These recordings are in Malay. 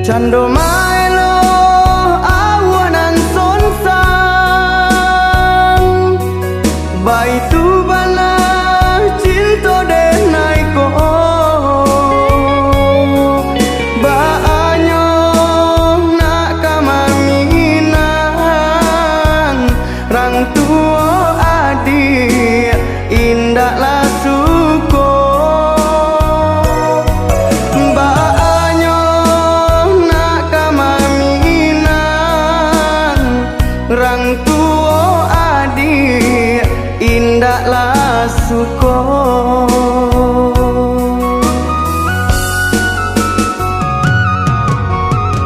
Cando maelo awanan sonsang baitu bala cinta denai ko baanyo nak kamaminan rang tuo adik indah lah suko rang tuo adik indah lah suko.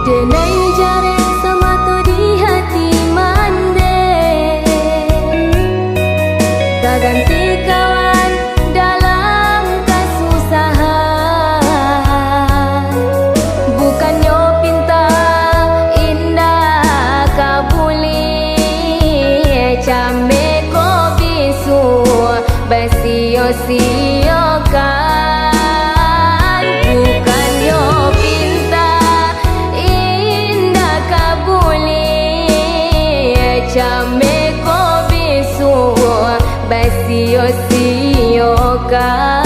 Denai jare sama tu di hati mande, tak ganti kawan dalam kesusahan. Bukannya pinta indah kabuli, came ko bisu basio-siokan. Bukannya pinta indah kabuli, came ko bisu basio-siokan.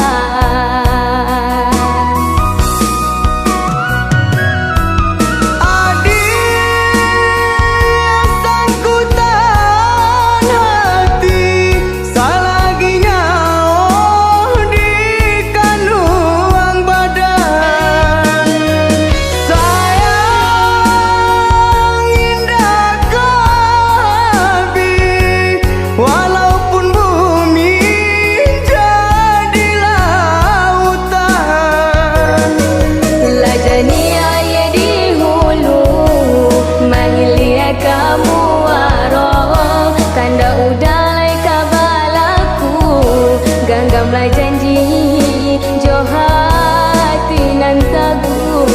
Genggamlah janji jo hati nan teguh.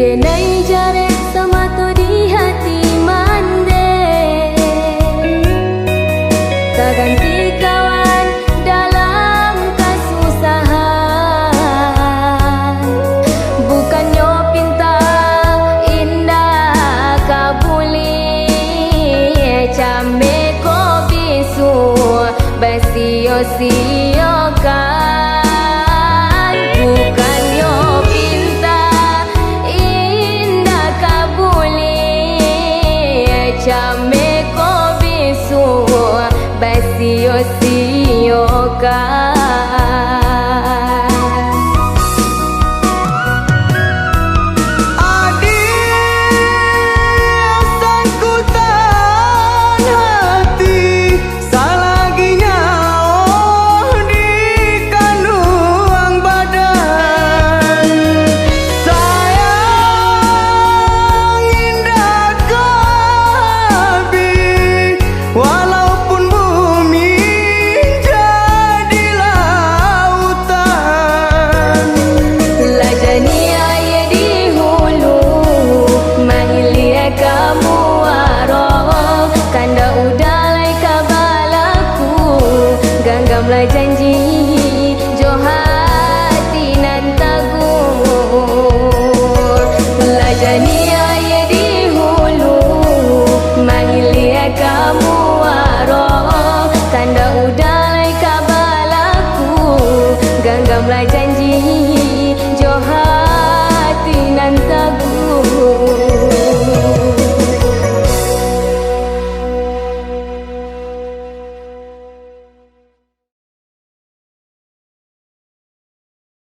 Denai jare sama tu di hati mande, tak ganti kawan dalam kesusahan. Bukannya pinta indah kabuli, came ko bisu basio-siokan. Bukannya pinta came ko bisu basio-siokan. Genggamlah janji